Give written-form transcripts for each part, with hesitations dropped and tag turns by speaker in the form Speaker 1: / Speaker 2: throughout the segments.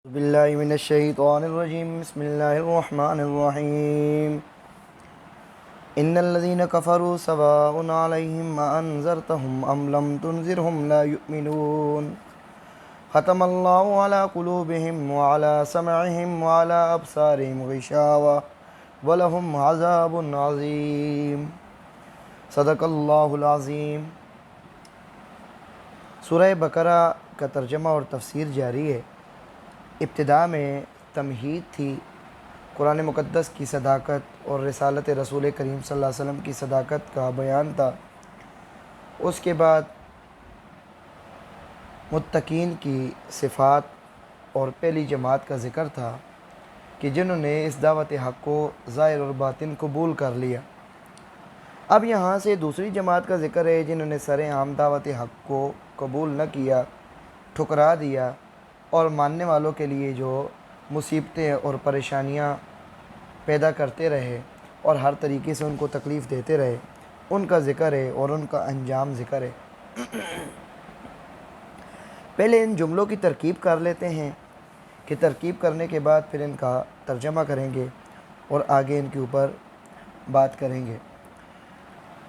Speaker 1: باللہ من الشیطان الرجیم بسم اللہ الرحمن الرحیم ان الذین کفروا سواء علیہم انذرتہم ام لم تنذرہم لا یؤمنون ختم اللہ علی قلوبہم وعلی سمعہم وعلی ابصارہم غشاوہ ولہم عذاب عظیم صدق اللہ العظیم۔ سورہ بقرہ کا ترجمہ اور تفسیر جاری ہے۔ ابتدا میں تمہید تھی، قرآن مقدس کی صداقت اور رسالت رسول کریم صلی اللہ علیہ وسلم کی صداقت کا بیان تھا۔ اس کے بعد متقین کی صفات اور پہلی جماعت کا ذکر تھا کہ جنہوں نے اس دعوت حق کو ظاہر اور باطن قبول کر لیا۔ اب یہاں سے دوسری جماعت کا ذکر ہے جنہوں نے سر عام دعوت حق کو قبول نہ کیا، ٹھکرا دیا اور ماننے والوں کے لیے جو مصیبتیں اور پریشانیاں پیدا کرتے رہے اور ہر طریقے سے ان کو تکلیف دیتے رہے، ان کا ذکر ہے اور ان کا انجام ذکر ہے۔ پہلے ان جملوں کی ترکیب کر لیتے ہیں کہ ترکیب کرنے کے بعد پھر ان کا ترجمہ کریں گے اور آگے ان کے اوپر بات کریں گے۔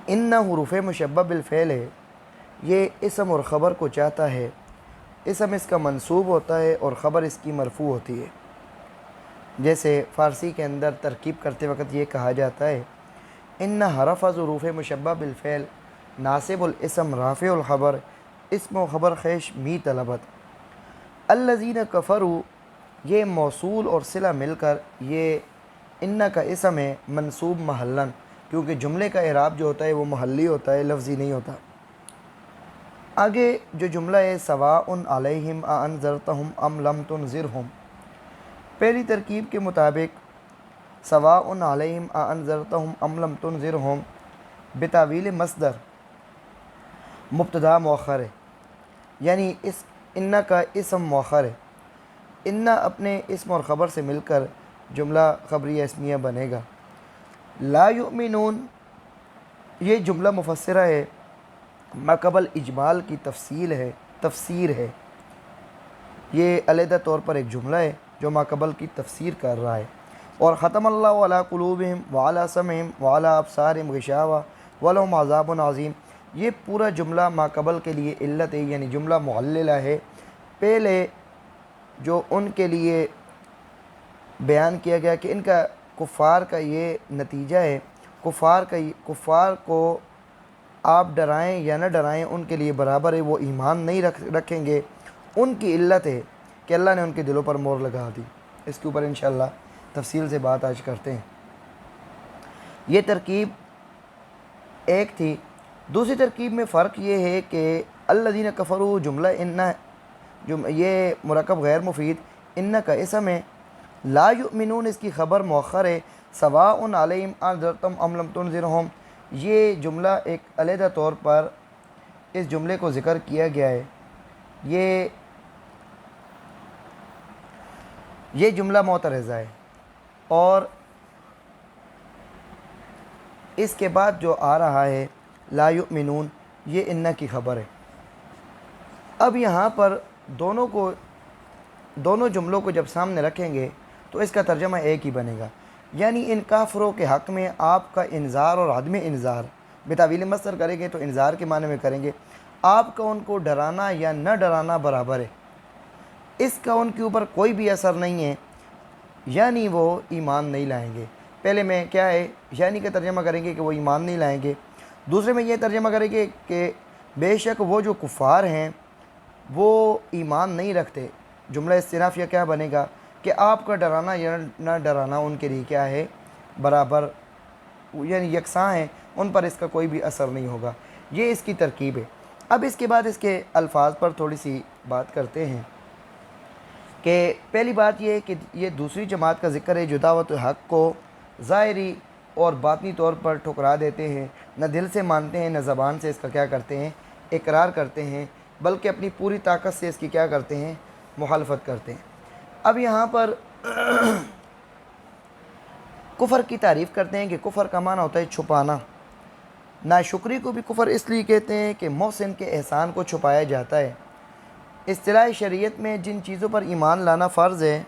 Speaker 1: ان حروف مشبہ بالفعل ہے، یہ اسم اور خبر کو چاہتا ہے۔ اسم اس کا منصوب ہوتا ہے اور خبر اس کی مرفوع ہوتی ہے۔ جیسے فارسی کے اندر ترکیب کرتے وقت یہ کہا جاتا ہے ان حرف ظروف مشبہ بالفعل ناصب الاسم رافع الخبر اسم و خبر خیش می طلبت۔ الذین کفروا، یہ موصول اور صلہ مل کر یہ ان کا اسم ہے منصوب محلاً، کیونکہ جملے کا اعراب جو ہوتا ہے وہ محلی ہوتا ہے، لفظی نہیں ہوتا۔ آگے جو جملہ ہے سواء علیہم انذرتہم ام لم تنذرہم، پہلی ترکیب کے مطابق سواء علیہم انذرتہم ام لم تنذرہم بتاویل مصدر مبتدا مؤخر ہے، یعنی اس ان کا اسم مؤخر ہے۔ ان اپنے اسم اور خبر سے مل کر جملہ خبریہ اسمیہ بنے گا۔ لا یؤمنون، یہ جملہ مفسرہ ہے، ماقبل اجمال کی تفسیر ہے۔ یہ علیحدہ طور پر ایک جملہ ہے جو ماقبل کی تفسیر کر رہا ہے۔ اور ختم اللہ علی قلوبہم وعلی سمعہم وعلی ابصارہم غشاوہ ولہم عذاب عظیم، یہ پورا جملہ ماقبل کے لیے علت ہے، یعنی جملہ معللہ ہے۔ پہلے جو ان کے لیے بیان کیا گیا کہ ان کا کفار کا یہ نتیجہ ہے، کفار کو آپ ڈرائیں یا نہ ڈرائیں ان کے لیے برابر ہے، وہ ایمان نہیں رکھیں گے۔ ان کی علت ہے کہ اللہ نے ان کے دلوں پر مہر لگا دی۔ اس کے اوپر انشاءاللہ تفصیل سے بات آج کرتے ہیں۔ یہ ترکیب ایک تھی۔ دوسری ترکیب میں فرق یہ ہے کہ الذین کفروا جملہ یہ مرکب غیر مفید ان کا اسم ہے، لا یؤمنون اس کی خبر مؤخر ہے، سواء علیہم انذرتہم ام لم تنذرہم، یہ جملہ ایک علیحدہ طور پر اس جملے کو ذکر کیا گیا ہے۔ یہ جملہ معترضہ ہے اور اس کے بعد جو آ رہا ہے لا یؤمنون، یہ ان کی خبر ہے۔ اب یہاں پر دونوں جملوں کو جب سامنے رکھیں گے تو اس کا ترجمہ ایک ہی بنے گا، یعنی ان کافروں کے حق میں آپ کا انذار اور عدم انذار بتاویل مصدر کریں گے تو انذار کے معنی میں کریں گے، آپ کا ان کو ڈرانا یا نہ ڈرانا برابر ہے، اس کا ان کے اوپر کوئی بھی اثر نہیں ہے، یعنی وہ ایمان نہیں لائیں گے۔ پہلے میں کیا ہے یعنی کا ترجمہ کریں گے کہ وہ ایمان نہیں لائیں گے، دوسرے میں یہ ترجمہ کریں گے کہ بے شک وہ جو کفار ہیں وہ ایمان نہیں رکھتے۔ جملہ استنافیہ کیا بنے گا کہ آپ کا ڈرانا یا نہ ڈرانا ان کے لیے کیا ہے برابر، یعنی یکساں ہیں، ان پر اس کا کوئی بھی اثر نہیں ہوگا۔ یہ اس کی ترکیب ہے۔ اب اس کے بعد اس کے الفاظ پر تھوڑی سی بات کرتے ہیں کہ پہلی بات یہ ہے کہ یہ دوسری جماعت کا ذکر ہے جو دعوت حق کو ظاہری اور باطنی طور پر ٹھکرا دیتے ہیں، نہ دل سے مانتے ہیں نہ زبان سے اس کا کیا کرتے ہیں اقرار کرتے ہیں، بلکہ اپنی پوری طاقت سے اس کی کیا کرتے ہیں مخالفت کرتے ہیں۔ اب یہاں پر کفر کی تعریف کرتے ہیں کہ کفر کا معنی ہوتا ہے چھپانا۔ ناشکری کو بھی کفر اس لیے کہتے ہیں کہ محسن کے احسان کو چھپایا جاتا ہے۔ اصطلاح شریعت میں جن چیزوں پر ایمان لانا فرض ہے،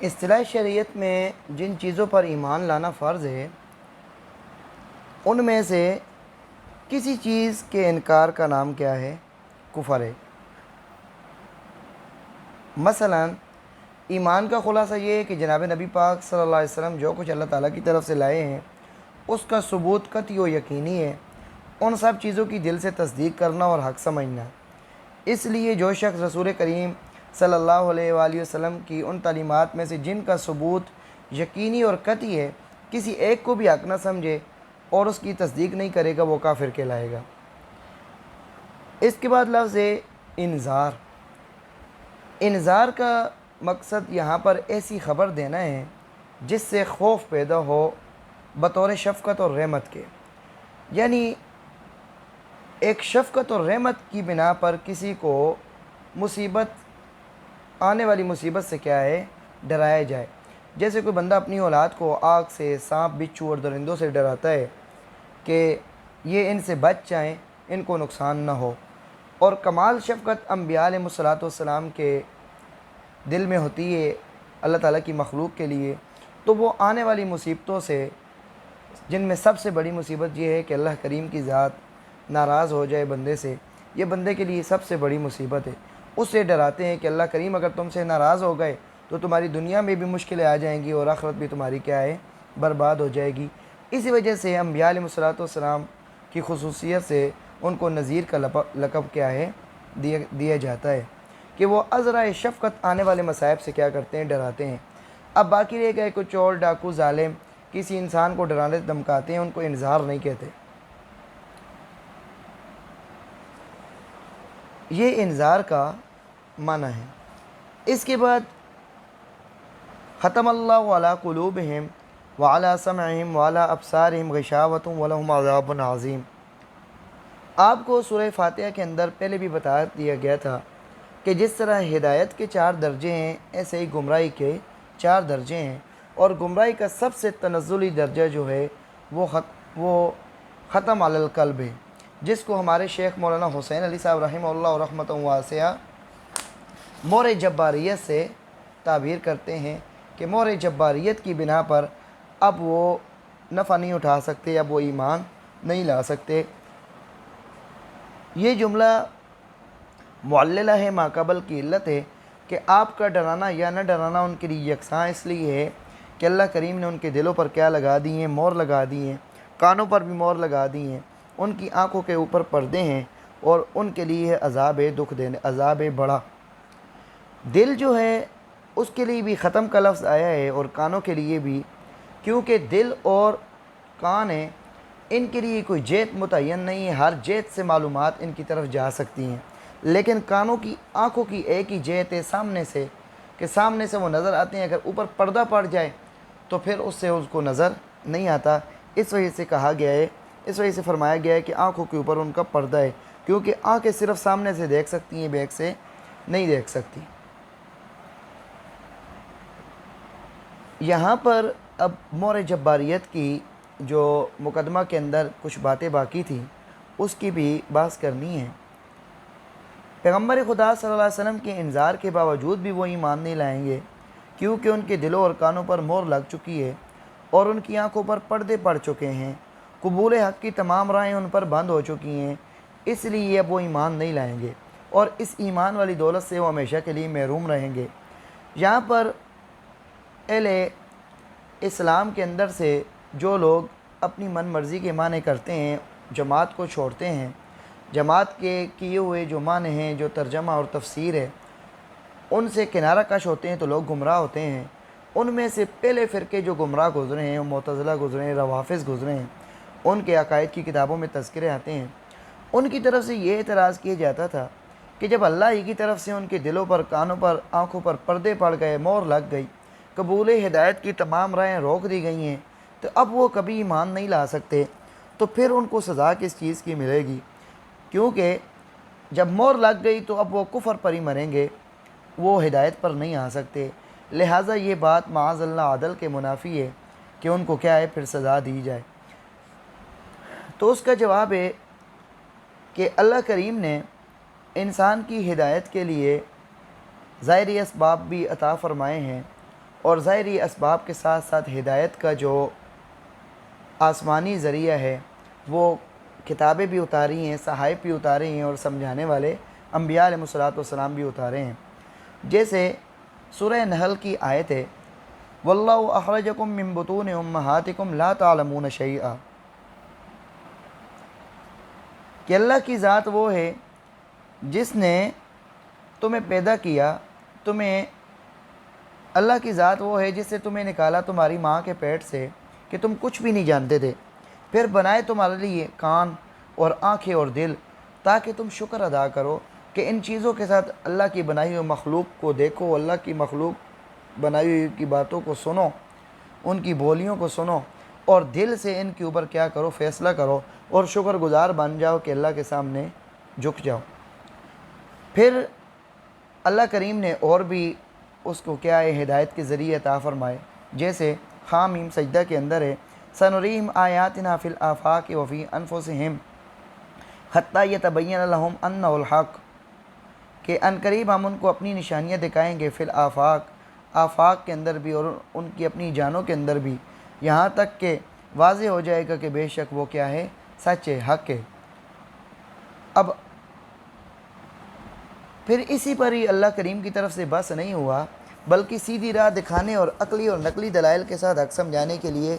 Speaker 1: اصطلاح شریعت میں جن چیزوں پر ایمان لانا فرض ہے ان میں سے کسی چیز کے انکار کا نام کیا ہے؟ کفر ہے۔ مثلا ایمان کا خلاصہ یہ ہے کہ جناب نبی پاک صلی اللہ علیہ وسلم جو کچھ اللہ تعالیٰ کی طرف سے لائے ہیں اس کا ثبوت قطعی و یقینی ہے، ان سب چیزوں کی دل سے تصدیق کرنا اور حق سمجھنا۔ اس لیے جو شخص رسول کریم صلی اللہ علیہ وآلہ وسلم کی ان تعلیمات میں سے جن کا ثبوت یقینی اور قطعی ہے کسی ایک کو بھی حق نہ سمجھے اور اس کی تصدیق نہیں کرے گا وہ کافر کہلائے گا۔ اس کے بعد لفظ ہے انذار۔ انذار کا مقصد یہاں پر ایسی خبر دینا ہے جس سے خوف پیدا ہو بطور شفقت اور رحمت کے، یعنی ایک شفقت اور رحمت کی بنا پر کسی کو آنے والی مصیبت سے کیا ہے؟ ڈرایا جائے۔ جیسے کوئی بندہ اپنی اولاد کو آگ سے، سانپ، بچھو اور درندوں سے ڈراتا ہے کہ یہ ان سے بچ جائیں، ان کو نقصان نہ ہو، اور کمال شفقت انبیاء علیہ السلام کے دل میں ہوتی ہے اللہ تعالیٰ کی مخلوق کے لیے، تو وہ آنے والی مصیبتوں سے، جن میں سب سے بڑی مصیبت یہ ہے کہ اللہ کریم کی ذات ناراض ہو جائے بندے سے، یہ بندے کے لیے سب سے بڑی مصیبت ہے، اس سے ڈراتے ہیں کہ اللہ کریم اگر تم سے ناراض ہو گئے تو تمہاری دنیا میں بھی مشکلیں آ جائیں گی اور آخرت بھی تمہاری کیا ہے؟ برباد ہو جائے گی۔ اسی وجہ سے انبیاء علیہ السلام کی خصوصیت سے ان کو نذیر کا لقب کیا ہے؟ دیا جاتا ہے کہ وہ عذرا شفقت آنے والے مصائب سے کیا کرتے ہیں؟ ڈراتے ہیں۔ اب باقی رہ گئے کچھ چور، ڈاکو، ظالم کسی انسان کو ڈرانے دھمکاتے ہیں، ان کو انذار نہیں کہتے۔ یہ انذار کا معنی ہے۔ اس کے بعد ختم اللہ علی قلوبہم وعلی سمعہم وعلی ابصارہم غشاوۃ ولہم عذاب عظیم۔ آپ کو سورہ فاتحہ کے اندر پہلے بھی بتا دیا گیا تھا کہ جس طرح ہدایت کے 4 درجے ہیں ایسے ہی گمراہی کے 4 درجے ہیں، اور گمراہی کا سب سے تنزلی درجہ جو ہے وہ ختم علی القلب ہے، جس کو ہمارے شیخ مولانا حسین علی صاحب رحمہ اللہ رحمۃ واسعہ مور جباریت سے تعبیر کرتے ہیں کہ مور جباریت کی بنا پر اب وہ نفع نہیں اٹھا سکتے، اب وہ ایمان نہیں لا سکتے۔ یہ جملہ معللہ ہے، ماقبل کی علت ہے کہ آپ کا ڈرانا یا نہ ڈرانا ان کے لیے یکساں اس لیے ہے کہ اللہ کریم نے ان کے دلوں پر کیا لگا دی ہیں؟ مور لگا دی ہیں، کانوں پر بھی مور لگا دی ہیں، ان کی آنکھوں کے اوپر پردے ہیں، اور ان کے لیے ہے عذاب دکھ دینے، عذاب بڑا۔ دل جو ہے اس کے لیے بھی ختم کا لفظ آیا ہے، اور کانوں کے لیے بھی، کیونکہ دل اور کان ہیں ان کے لیے کوئی جہت متعین نہیں ہے، ہر جہت سے معلومات ان کی طرف جا سکتی ہیں، لیکن کانوں کی، آنکھوں کی ایک ہی جہت ہے سامنے سے، کہ سامنے سے وہ نظر آتے ہیں، اگر اوپر پردہ پڑ جائے تو پھر اس سے اس کو نظر نہیں آتا۔ اس وجہ سے کہا گیا ہے، اس وجہ سے فرمایا گیا ہے کہ آنکھوں کے اوپر ان کا پردہ ہے، کیونکہ آنکھیں صرف سامنے سے دیکھ سکتی ہیں، بیک سے نہیں دیکھ سکتی۔ یہاں پر اب مور جباریت کی جو مقدمہ کے اندر کچھ باتیں باقی تھیں اس کی بھی بحث کرنی ہے۔ پیغمبر خدا صلی اللہ علیہ وسلم کے انذار کے باوجود بھی وہ ایمان نہیں لائیں گے، کیونکہ ان کے دلوں اور کانوں پر مور لگ چکی ہے اور ان کی آنکھوں پر پردے پڑ چکے ہیں، قبول حق کی تمام راہیں ان پر بند ہو چکی ہیں، اس لیے اب وہ ایمان نہیں لائیں گے، اور اس ایمان والی دولت سے وہ ہمیشہ کے لیے محروم رہیں گے۔ یہاں پر اہل اسلام کے اندر سے جو لوگ اپنی من مرضی کے معنی کرتے ہیں، جماعت کو چھوڑتے ہیں، جماعت کے کیے ہوئے جو معنی ہیں، جو ترجمہ اور تفسیر ہے، ان سے کنارہ کش ہوتے ہیں تو لوگ گمراہ ہوتے ہیں۔ ان میں سے پہلے فرقے جو گمراہ گزرے ہیں، معتزلہ گزرے ہیں، روافظ گزرے ہیں، ان کے عقائد کی کتابوں میں تذکرے آتے ہیں۔ ان کی طرف سے یہ اعتراض کیا جاتا تھا کہ جب اللہ ہی کی طرف سے ان کے دلوں پر، کانوں پر، آنکھوں پر پردے پڑ گئے، مور لگ گئی، قبول ہدایت کی تمام راہیں روک دی گئی ہیں، تو اب وہ کبھی ایمان نہیں لا سکتے، تو پھر ان کو سزا کس چیز کی ملے گی؟ کیونکہ جب مور لگ گئی تو اب وہ کفر پر ہی مریں گے، وہ ہدایت پر نہیں آ سکتے۔ لہٰذا یہ بات معاذ اللہ عدل کے منافی ہے کہ ان کو کیا ہے؟ پھر سزا دی جائے۔ تو اس کا جواب ہے کہ اللہ کریم نے انسان کی ہدایت کے لیے ظاہری اسباب بھی عطا فرمائے ہیں، اور ظاہری اسباب کے ساتھ ساتھ ہدایت کا جو آسمانی ذریعہ ہے وہ کتابیں بھی اتاری ہیں، صحائف بھی اتارے ہیں، اور سمجھانے والے انبیاء علیہ الصلوۃ والسلام بھی اتارے ہیں۔ جیسے سورہ نحل کی آیت ہے واللہ اخرجکم من بطون امہاتکم لا تعلمون شیئا، کہ اللہ کی ذات وہ ہے جس نے تمہیں پیدا کیا، اللہ کی ذات وہ ہے جس سے تمہیں نکالا تمہاری ماں کے پیٹ سے کہ تم کچھ بھی نہیں جانتے تھے، پھر بنائے تمہارے لیے کان اور آنکھیں اور دل تاکہ تم شکر ادا کرو کہ ان چیزوں کے ساتھ اللہ کی بنائی ہوئی مخلوق کو دیکھو، اللہ کی مخلوق بنائی ہوئی کی باتوں کو سنو، ان کی بولیوں کو سنو، اور دل سے ان کے اوپر کیا کرو، فیصلہ کرو، اور شکر گزار بن جاؤ کہ اللہ کے سامنے جھک جاؤ۔ پھر اللہ کریم نے اور بھی اس کو کیا ہے، ہدایت کے ذریعے عطا فرمائے، جیسے حامیم سجدہ کے اندر ہے سنریم آیاتنا فی الآفاق وفی انفسہم حتی یتبین لہم انہ الحق، کہ عنقریب ہم ان کو اپنی نشانیاں دکھائیں گے فی الآفاق، آفاق کے اندر بھی اور ان کی اپنی جانوں کے اندر بھی، یہاں تک کہ واضح ہو جائے گا کہ بے شک وہ کیا ہے، سچ ہے، حق ہے۔ اب پھر اسی پر ہی اللہ کریم کی طرف سے بس نہیں ہوا، بلکہ سیدھی راہ دکھانے اور عقلی اور نقلی دلائل کے ساتھ حق سمجھانے کے لیے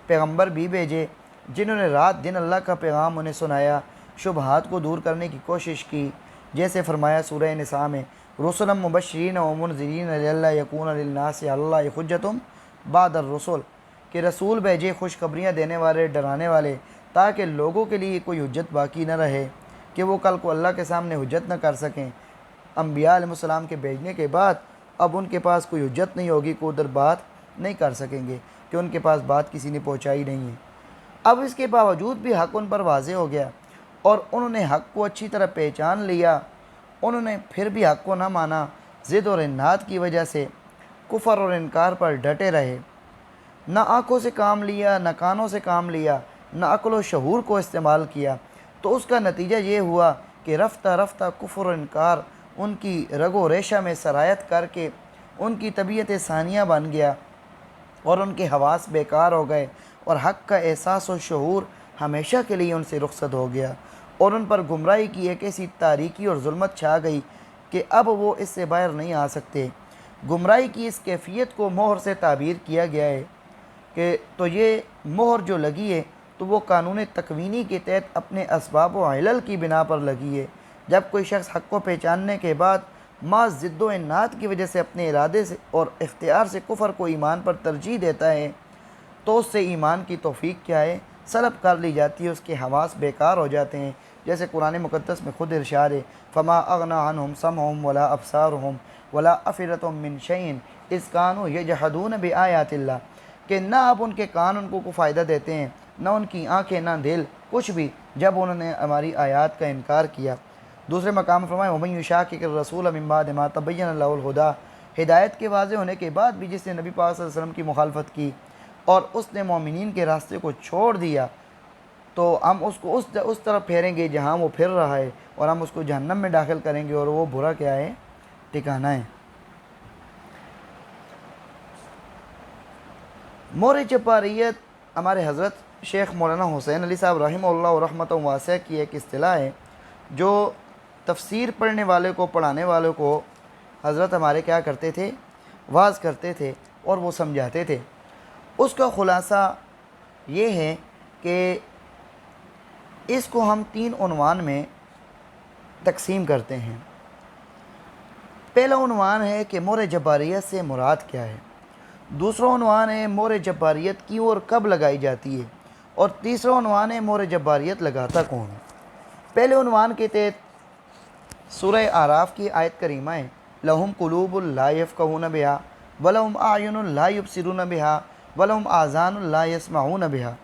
Speaker 1: پیغمبر بھی بھیجے، جنہوں نے رات دن اللہ کا پیغام انہیں سنایا، شبہات کو دور کرنے کی کوشش کی۔ جیسے فرمایا سورہ نساء میں رسلا مبشرین و منذرین لئلا یکون للناس علی اللہ حجۃ بعد الرسل، کہ رسول بھیجے خوشخبریاں دینے والے، ڈرانے والے، تاکہ لوگوں کے لیے کوئی حجت باقی نہ رہے کہ وہ کل کو اللہ کے سامنے حجت نہ کر سکیں۔ انبیاء علیہ السلام کے بھیجنے کے بعد اب ان کے پاس کوئی حجت نہیں ہوگی، کوئی ادھر بات نہیں کر سکیں گے کہ ان کے پاس بات کسی نے پہنچائی نہیں ہے۔ اب اس کے باوجود بھی حق ان پر واضح ہو گیا اور انہوں نے حق کو اچھی طرح پہچان لیا، انہوں نے پھر بھی حق کو نہ مانا، ضد اور اناد کی وجہ سے کفر اور انکار پر ڈٹے رہے، نہ آنکھوں سے کام لیا، نہ کانوں سے کام لیا، نہ عقل و شعور کو استعمال کیا، تو اس کا نتیجہ یہ ہوا کہ رفتہ رفتہ کفر و انکار ان کی رگ و ریشہ میں سرایت کر کے ان کی طبیعت ثانیہ بن گیا، اور ان کے حواس بیکار ہو گئے، اور حق کا احساس و شعور ہمیشہ کے لیے ان سے رخصت ہو گیا، اور ان پر گمراہی کی ایک ایسی تاریکی اور ظلمت چھا گئی کہ اب وہ اس سے باہر نہیں آ سکتے۔ گمراہی کی اس کیفیت کو مہر سے تعبیر کیا گیا ہے کہ تو یہ مہر جو لگی ہے تو وہ قانون تکوینی کے تحت اپنے اسباب و علل کی بنا پر لگی ہے۔ جب کوئی شخص حق کو پہچاننے کے بعد محض ضد و اناد کی وجہ سے اپنے ارادے سے اور اختیار سے کفر کو ایمان پر ترجیح دیتا ہے، تو اس سے ایمان کی توفیق کیا ہے، سلب کر لی جاتی ہے، اس کے حواس بیکار ہو جاتے ہیں۔ جیسے قرآن مقدس میں خود ارشاد ہے فما اغنی عنہم سمعہم ولا ابصارہم ولا افئدتہم من شیء اذ کانوا یجحدون بآیات اللہ، کہ نہ اب ان کے کان ان کو فائدہ دیتے ہیں، نہ ان کی آنکھیں، نہ دل، کچھ بھی، جب انہوں نے ہماری آیات کا انکار کیا۔ دوسرے مقام فرمایا وَمَن یُشَاقِقِ الرَّسُولَ مِن بَعْدِ مَا تَبَيَّنَ لَهُ الْهُدىٰ، ہدایت کے واضح ہونے کے بعد بھی جس نے نبی پاک صلی اللہ علیہ وسلم کی مخالفت کی اور اس نے مومنین کے راستے کو چھوڑ دیا، تو ہم اس کو اس طرف پھیریں گے جہاں وہ پھر رہا ہے، اور ہم اس کو جہنم میں داخل کریں گے، اور وہ برا کیا ہے، ٹھکانہ ہے۔ مور جباریت ہمارے حضرت شیخ مولانا حسین علی صاحب رحمہ اللہ رحمۃ واسعہ کی ایک اصطلاح ہے، جو تفسیر پڑھنے والے کو، پڑھانے والوں کو حضرت ہمارے کیا کرتے تھے، واعظ کرتے تھے اور وہ سمجھاتے تھے۔ اس کا خلاصہ یہ ہے کہ اس کو ہم 3 عنوان میں تقسیم کرتے ہیں۔ پہلا عنوان ہے کہ مور جباریت سے مراد کیا ہے، دوسرا عنوان ہے مور جباریت کیوں اور کب لگائی جاتی ہے، اور تیسرا عنوان ہے مور جباریت لگاتا کون ہے۔ پہلے عنوان کے تحت سورہ اعراف کی آیت کریمہ ہے لَهُمْ قُلُوبٌ لَا يَفْقَهُونَ بِهَا وَلَهُمْ أَعْيُنٌ لَا يُبْصِرُونَ بِهَا وَلَهُمْ آذَانٌ لَا يَسْمَعُونَ بِهَا،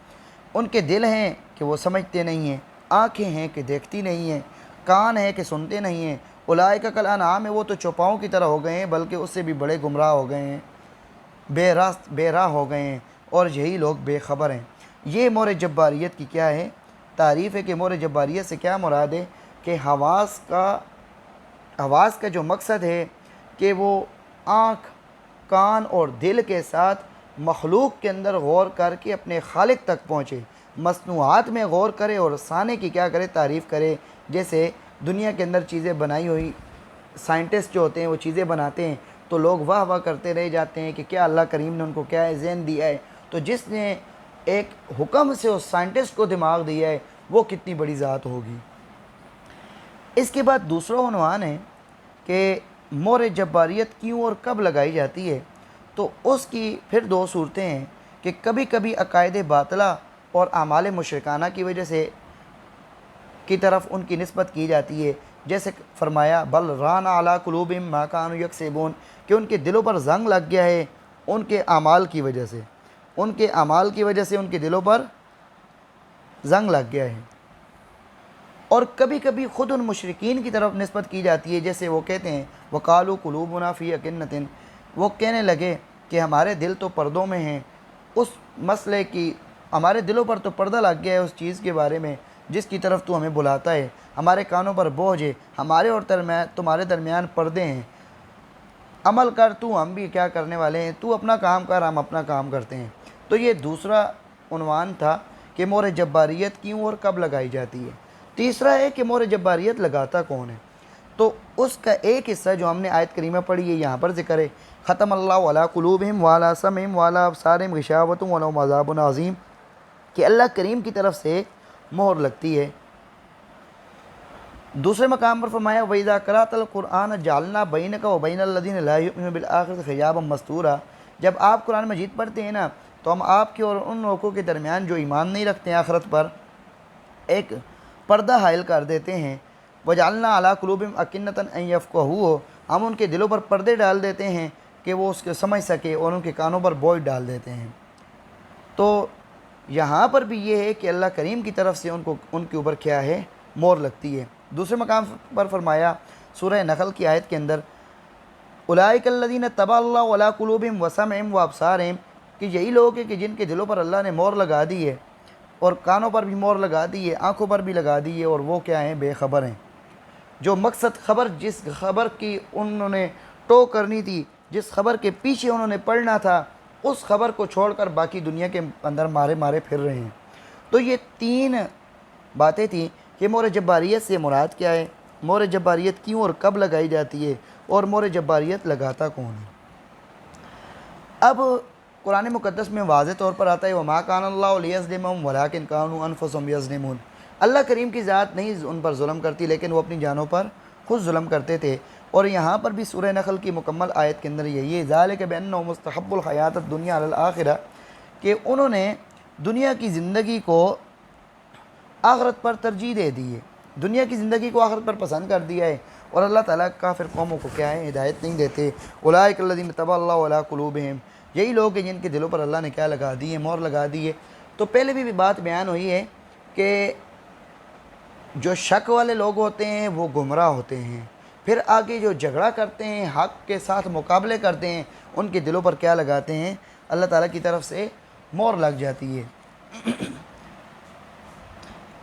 Speaker 1: ان کے دل ہیں کہ وہ سمجھتے نہیں ہیں، آنکھیں ہیں کہ دیکھتی نہیں ہیں، کان ہیں کہ سنتے نہیں ہیں، اولئک کالانعام، وہ تو چوپاؤں کی طرح ہو گئے ہیں، بلکہ اس سے بھی بڑے گمراہ ہو گئے ہیں، بے راہ ہو گئے ہیں، اور یہی لوگ بے خبر ہیں۔ یہ مور جباریت کی کیا ہے، تعریف ہے کہ مور جباریت سے کیا مراد ہے کہ حواس کا حواس کا جو مقصد ہے کہ وہ آنکھ، کان اور دل کے ساتھ مخلوق کے اندر غور کر کے اپنے خالق تک پہنچے، مصنوعات میں غور کرے اور سانے کی کیا کرے، تعریف کرے۔ جیسے دنیا کے اندر چیزیں بنائی ہوئی، سائنٹسٹ جو ہوتے ہیں وہ چیزیں بناتے ہیں تو لوگ واہ واہ کرتے رہ جاتے ہیں کہ کیا اللہ کریم نے ان کو کیا ہے، ذہن دیا ہے۔ تو جس نے ایک حکم سے اس سائنٹسٹ کو دماغ دیا ہے وہ کتنی بڑی ذات ہوگی۔ اس کے بعد دوسرا عنوان ہے کہ مہر جباریت کیوں اور کب لگائی جاتی ہے۔ تو اس کی پھر دو صورتیں ہیں کہ کبھی کبھی عقائد باطلہ اور اعمال مشرکانہ کی وجہ سے کی طرف ان کی نسبت کی جاتی ہے، جیسے فرمایا بل ران علی قلوبہم ما کانوا یکسبون، کہ ان کے دلوں پر زنگ لگ گیا ہے ان کے اعمال کی وجہ سے، ان کے اعمال کی وجہ سے ان کے دلوں پر زنگ لگ گیا ہے۔ اور کبھی کبھی خود ان مشرکین کی طرف نسبت کی جاتی ہے، جیسے وہ کہتے ہیں وقالوا قلوبنا فی اکنۃ، وہ کہنے لگے کہ ہمارے دل تو پردوں میں ہیں، اس مسئلے کی ہمارے دلوں پر تو پردہ لگ گیا ہے اس چیز کے بارے میں جس کی طرف تو ہمیں بلاتا ہے، ہمارے کانوں پر بوجھ ہے، ہمارے اور تمہارے درمیان پردے ہیں، عمل کر تو ہم بھی کیا کرنے والے ہیں، تو اپنا کام کر ہم اپنا کام کرتے ہیں۔ تو یہ دوسرا عنوان تھا کہ مہر جباریت کیوں اور کب لگائی جاتی ہے۔ تیسرا ہے کہ مہر جباریت لگاتا کون ہے۔ تو اس کا ایک حصہ جو ہم نے آیت کریمہ پڑھی ہے یہاں پر ذکر ہے، ختم اللہ علی قلوبہم وعلی سمعہم وعلی ابصارہم غشاوۃ ولہم عذاب عظیم، کہ اللہ کریم کی طرف سے مہر لگتی ہے۔ دوسرے مقام پر فرمایا وَإِذَا قَرَأْتَ الْقُرْآنَ جَعَلْنَا بَيْنَكَ وَبَيْنَ الَّذِينَ لَا يُؤْمِنُونَ بِالْآخِرَةِ حِجَابًا مَسْتُورًا، جب آپ قرآن مجید پڑھتے ہیں نا تو ہم آپ کے اور ان لوگوں کے درمیان جو ایمان نہیں رکھتے ہیں آخرت پر ایک پردہ حائل کر دیتے ہیں۔ وَجَعَلْنَا عَلَىٰ قُلُوبِهِمْ أَكِنَّةً أَن يَفْقَهُوهُ، ہم ان کے دلوں پر پردے ڈال دیتے ہیں کہ وہ اس کو سمجھ سکے، اور ان کے کانوں پر بوجھ ڈال دیتے ہیں۔ تو یہاں پر بھی یہ ہے کہ اللہ کریم کی طرف سے ان کے اوپر کیا ہے، مہر لگتی ہے۔ دوسرے مقام پر فرمایا سورہ نحل کی آیت کے اندر اولئک الذین طبع اللہ علی قلوبہم وسمعہم وابصارہم، کہ یہی لوگ ہیں کہ جن کے دلوں پر اللہ نے مہر لگا دی ہے اور کانوں پر بھی مہر لگا دی ہے، آنکھوں پر بھی لگا دی ہے، اور وہ کیا ہیں، بے خبر ہیں۔ جو مقصد خبر، جس خبر کی انہوں نے ٹو کرنی تھی، جس خبر کے پیچھے انہوں نے پڑھنا تھا، اس خبر کو چھوڑ کر باقی دنیا کے اندر مارے پھر رہے ہیں۔ تو یہ تین باتیں تھیں کہ مہر جباریت سے مراد کیا ہے، مہر جباریت کیوں اور کب لگائی جاتی ہے، اور مہر جباریت لگاتا کون ہے۔ اب قرآن مقدس میں واضح طور پر آتا ہے وَمَا كَانَ اللَّهُ لِيَظْلِمَهُمْ وَلَٰكِنْ كَانُوا أَنفُسَهُمْ يَظْلِمُونَ، اللہ کریم کی ذات نہیں ان پر ظلم کرتی لیکن وہ اپنی جانوں پر خود ظلم کرتے تھے۔ اور یہاں پر بھی سورہ نحل کی مکمل آیت کے اندر یہی ہے ذَلِكَ بِأَنَّهُمُ اسْتَحَبُّوا الْحَيَاةَ الدُّنْيَا عَلَى الْآخِرَةِ، کہ انہوں نے دنیا کی زندگی کو آخرت پر ترجیح دے دی ہے، دنیا کی زندگی کو آخرت پر پسند کر دیا ہے، اور اللہ تعالیٰ کافر قوموں کو کیا ہے، ہدایت نہیں دیتے۔ اولئک الذین طبع اللہ علی قلوبہم، یہی لوگ ہیں جن کے دلوں پر اللہ نے کیا لگا دی ہے، مہر لگا دی ہے۔ تو پہلے بھی بات بیان ہوئی ہے کہ جو شک والے لوگ ہوتے ہیں وہ گمراہ ہوتے ہیں، پھر آگے جو جھگڑا کرتے ہیں، حق کے ساتھ مقابلے کرتے ہیں، ان کے دلوں پر کیا لگاتے ہیں، اللہ تعالیٰ کی طرف سے مہر لگ جاتی ہے۔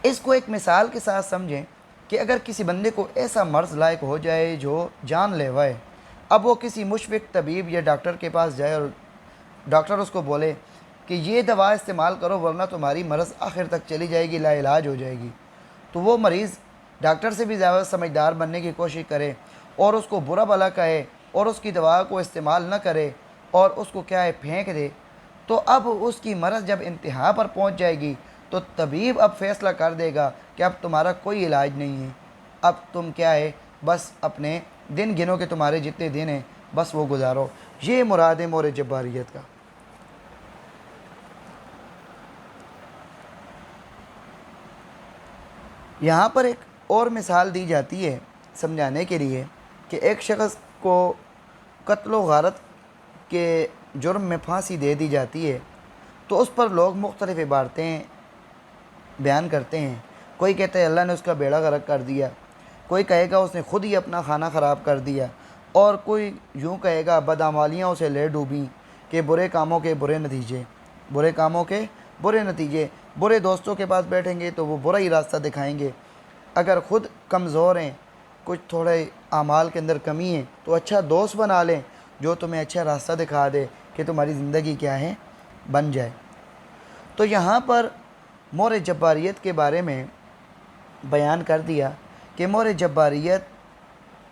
Speaker 1: اس کو ایک مثال کے ساتھ سمجھیں کہ اگر کسی بندے کو ایسا مرض لائق ہو جائے جو جان لیوا ہے، اب وہ کسی مشفق طبیب یا ڈاکٹر کے پاس جائے اور ڈاکٹر اس کو بولے کہ یہ دوا استعمال کرو ورنہ تمہاری مرض آخر تک چلی جائے گی، لا علاج ہو جائے گی، تو وہ مریض ڈاکٹر سے بھی زیادہ سمجھدار بننے کی کوشش کرے اور اس کو برا بھلا کہے اور اس کی دوا کو استعمال نہ کرے اور اس کو کیا ہے، پھینک دے، تو اب اس کی مرض جب انتہا پر پہنچ جائے گی تو طبیب اب فیصلہ کر دے گا کہ اب تمہارا کوئی علاج نہیں ہے، اب تم کیا ہے، بس اپنے دن گنو کہ تمہارے جتنے دن ہیں بس وہ گزارو۔ یہ مراد ہے مہر جباریت کا۔ یہاں پر ایک اور مثال دی جاتی ہے سمجھانے کے لیے کہ ایک شخص کو قتل و غارت کے جرم میں پھانسی دے دی جاتی ہے، تو اس پر لوگ مختلف عبارتیں بیان کرتے ہیں۔ کوئی کہتا ہے اللہ نے اس کا بیڑا غرق کر دیا، کوئی کہے گا اس نے خود ہی اپنا کھانا خراب کر دیا، اور کوئی یوں کہے گا بدعمالیاں اسے لے ڈوبیں، کہ برے کاموں کے برے نتیجے، برے کاموں کے برے نتیجے، برے دوستوں کے پاس بیٹھیں گے تو وہ برا ہی راستہ دکھائیں گے، اگر خود کمزور ہیں کچھ تھوڑے اعمال کے اندر کمی ہے تو اچھا دوست بنا لیں جو تمہیں اچھا راستہ دکھا دے کہ تمہاری زندگی کیا ہے بن جائے۔ تو یہاں پر مور جباریت کے بارے میں بیان کر دیا کہ مور جباریت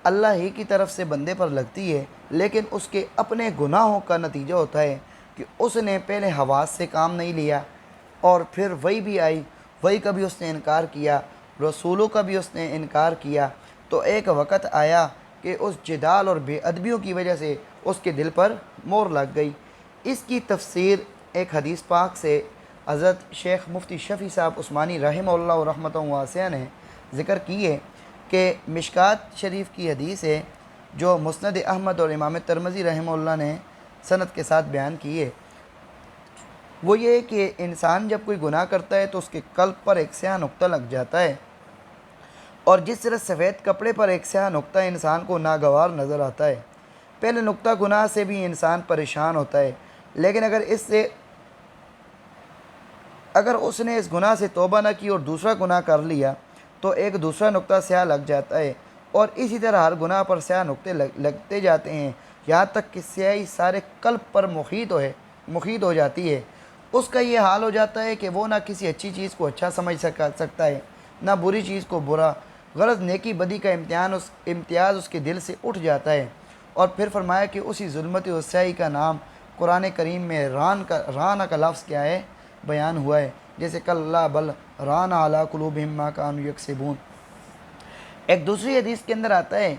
Speaker 1: اللہ ہی کی طرف سے بندے پر لگتی ہے، لیکن اس کے اپنے گناہوں کا نتیجہ ہوتا ہے کہ اس نے پہلے حواس سے کام نہیں لیا، اور پھر وہی بھی آئی، وہی کا بھی اس نے انکار کیا، رسولوں کا بھی اس نے انکار کیا، تو ایک وقت آیا کہ اس جدال اور بے ادبیوں کی وجہ سے اس کے دل پر مور لگ گئی۔ اس کی تفسیر ایک حدیث پاک سے حضرت شیخ مفتی شفیع صاحب عثمانی رحمہ اللہ و رحمۃ واسعہ نے ذکر کی ہے کہ مشکات شریف کی حدیث ہے جو مسند احمد اور امام ترمذی رحمہ اللہ نے سند کے ساتھ بیان کی ہے۔ وہ یہ ہے کہ انسان جب کوئی گناہ کرتا ہے تو اس کے قلب پر ایک سیاہ نقطہ لگ جاتا ہے، اور جس طرح سفید کپڑے پر ایک سیاہ نقطہ انسان کو ناگوار نظر آتا ہے۔ پہلے نقطہ گناہ سے بھی انسان پریشان ہوتا ہے، لیکن اگر اس نے اس گناہ سے توبہ نہ کی اور دوسرا گناہ کر لیا تو ایک دوسرا نقطہ سیاہ لگ جاتا ہے، اور اسی طرح ہر گناہ پر سیاہ نقطے لگتے جاتے ہیں، یہاں تک کہ سیاہی سارے قلب پر محیط ہو جاتی ہے۔ اس کا یہ حال ہو جاتا ہے کہ وہ نہ کسی اچھی چیز کو اچھا سمجھ سکتا ہے، نہ بری چیز کو برا، غرض نیکی بدی کا امتیاز اس کے دل سے اٹھ جاتا ہے۔ اور پھر فرمایا کہ اسی ظلمت و سیاہی کا نام قرآن کریم میں ران کا لفظ کیا ہے بیان ہوا ہے، جیسے کلا بل ران علی قلوبہم ما کانوا یکسبون۔ ایک دوسری حدیث کے اندر آتا ہے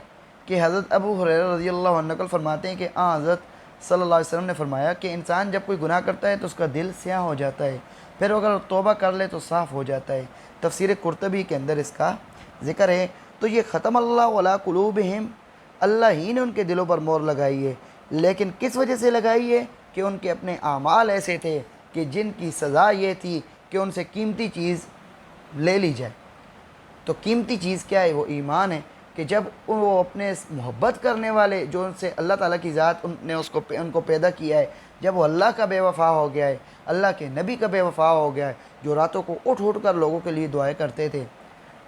Speaker 1: کہ حضرت ابو ہریرہ رضی اللہ عنہ نقل فرماتے ہیں کہ حضرت صلی اللہ علیہ وسلم نے فرمایا کہ انسان جب کوئی گناہ کرتا ہے تو اس کا دل سیاہ ہو جاتا ہے، پھر اگر توبہ کر لے تو صاف ہو جاتا ہے۔ تفسیر قرطبی کے اندر اس کا ذکر ہے۔ تو یہ ختم اللہ علی قلوبہم، اللہ ہی نے ان کے دلوں پر مور لگائی ہے، لیکن کس وجہ سے لگائی ہے؟ کہ ان کے اپنے اعمال ایسے تھے کہ جن کی سزا یہ تھی کہ ان سے قیمتی چیز لے لی جائے۔ تو قیمتی چیز کیا ہے؟ وہ ایمان ہے، کہ جب وہ اپنے محبت کرنے والے جو ان سے اللہ تعالیٰ کی ذات نے ان کو پیدا کیا ہے، جب وہ اللہ کا بے وفا ہو گیا ہے، اللہ کے نبی کا بے وفا ہو گیا ہے، جو راتوں کو اٹھ کر لوگوں کے لیے دعائیں کرتے تھے،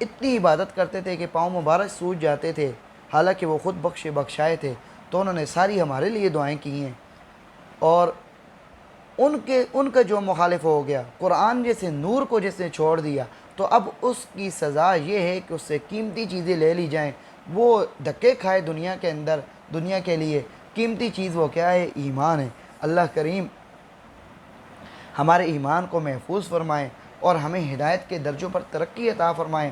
Speaker 1: اتنی عبادت کرتے تھے کہ پاؤں مبارک سوج جاتے تھے، حالانکہ وہ خود بخشائے تھے، تو انہوں نے ساری ہمارے لیے دعائیں کی ہیں، اور ان کا جو مخالف ہو گیا، قرآن جیسے نور کو جس نے چھوڑ دیا، تو اب اس کی سزا یہ ہے کہ اس سے قیمتی چیزیں لے لی جائیں، وہ دھکے کھائے دنیا کے اندر، دنیا کے لیے قیمتی چیز وہ کیا ہے؟ ایمان ہے۔ اللہ کریم ہمارے ایمان کو محفوظ فرمائیں اور ہمیں ہدایت کے درجوں پر ترقی عطا فرمائیں،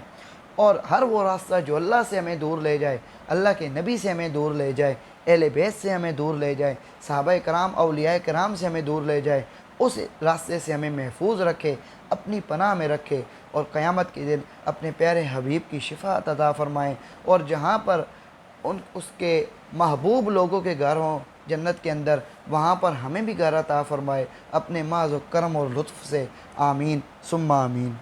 Speaker 1: اور ہر وہ راستہ جو اللہ سے ہمیں دور لے جائے، اللہ کے نبی سے ہمیں دور لے جائے، اہل بیت سے ہمیں دور لے جائے، صحابہ کرام اولیاء کرام سے ہمیں دور لے جائے، اس راستے سے ہمیں محفوظ رکھے، اپنی پناہ میں رکھے، اور قیامت کے دن اپنے پیارے حبیب کی شفاعت عطا فرمائیں، اور جہاں پر اس کے محبوب لوگوں کے گھر ہوں جنت کے اندر، وہاں پر ہمیں بھی گھر عطا فرمائے اپنے معاذ و کرم اور لطف سے۔ آمین ثم آمین۔